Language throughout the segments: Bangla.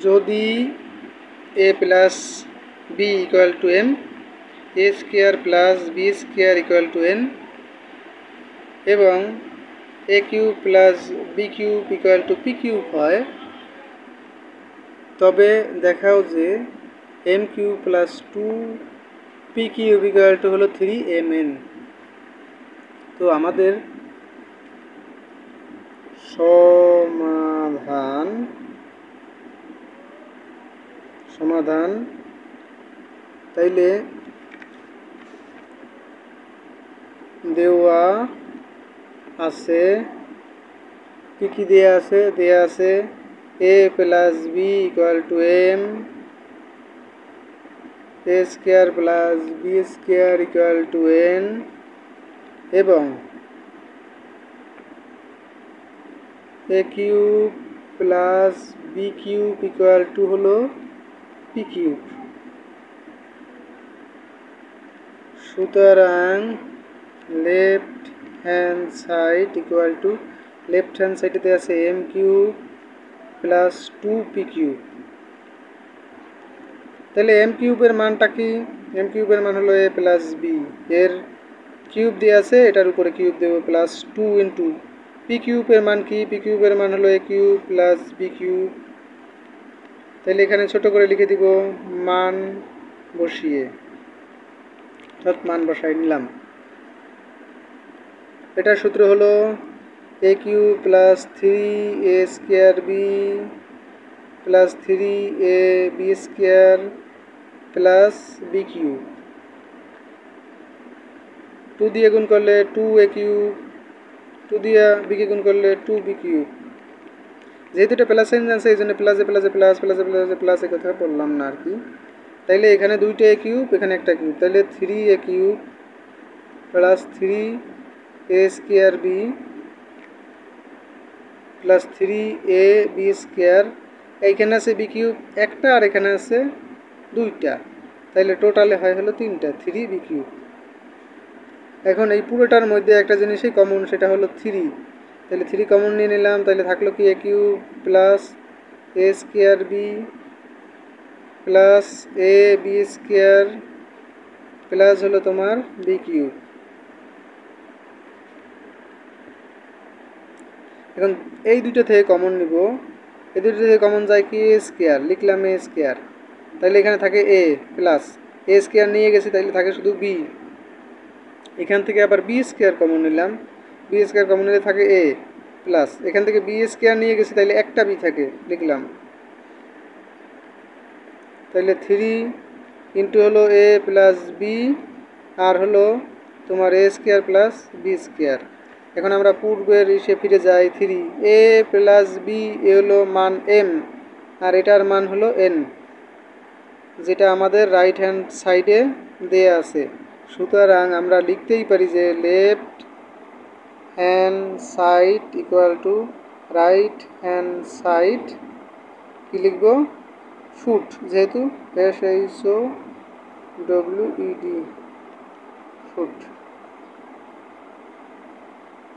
যদি a plus b equal to m, a square plus b square equal to n এবং a cube plus b cube equal two p cube হয়, তবে দেখাও যে m cube plus 2p cube equal to হলো 3mn। তো আমাদের সমাধান তাইলে দেওয়া আছে, কি দেয়া আছে a plus b equal to m, a square plus b square equal to n এবং a cube plus b cube equal to হলো p কিউব। সুতরাং left hand side equal to, left hand সাইডেতে আছে m cube plus 2p cube. তাহলে m কিউবের মানটা কি? m কিউবের মান হলো a প্লাস b, এর কিউব দিয়ে আছে, এটার উপরে কিউব দেব প্লাস 2 ইন্টু p কিউবের মান কি? p কিউবের মান হলো a cube plus b cube. তাহলে এখানে ছোট করে লিখে দিব মান বসিয়ে, অর্থাৎ মান বসাই নিলাম। এটার সূত্র হলো a cube plus 3a square b plus 3ab square plus b cube, 2 দিয়ে গুণ করলে 2a কিউব, 2 দিয়ে b কে গুণ করলে 2b কিউব। যেহেতু এটা প্লাস সাইন আছে এই জন্য প্লাসে প্লাসে প্লাস প্লাসে প্লাসে প্লাস এই কথা বললাম না আর কি। তাইলে এখানে দুইটা a কিউব, এখানে একটা কিউব, তাহলে 3a cube plus 3a square b plus 3ab square, এইখানে আছে b কিউব একটা আর এখানে আছে দুইটা, তাইলে টোটালে হয় হলো 3টা, 3b কিউব। এখন এই পুরোটার মধ্যে একটা জিনিসই কমন, সেটা হলো 3, তাহলে 3 কমন নিয়ে নিলাম, তাহলে থাকলো কি a cube plus a square b plus ab square plus হলো তোমার b কিউব। এখন এই দুটো থেকে কমন নিব, এই দুটো থেকে কমন যায় কি a স্কোয়ার, লিখলাম a স্কোয়ার, তাহলে এখানে থাকে a প্লাস a স্কোয়ার নিয়ে গেছি, তাহলে থাকে শুধু b। এখান থেকে আবার b স্কোয়ার কমন নিলাম, b স্কোয়ার কমন নিলে থাকে a প্লাস, এখান থেকে b স্কোয়ার নিয়ে গেছি, তাহলে একটা b থাকে, লিখলাম। তাহলে 3 ইন্টু হলো a প্লাস b আর হলো তোমার a square plus b square. এখন আমরা পূর্বের ইসে ফিরে যাই, 3a প্লাস b এ হলো মান m আর এটার মান হলো n, যেটা আমাদের রাইট হ্যান্ড সাইডে দেয়া আছে। সুতরাং আমরা লিখতেই পারি যে left hand side equal two right hand side, কি লিখব? ফুট, যেহেতু SHOWED ফুট।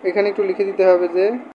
এখানে একটু লিখে দিতে হবে যে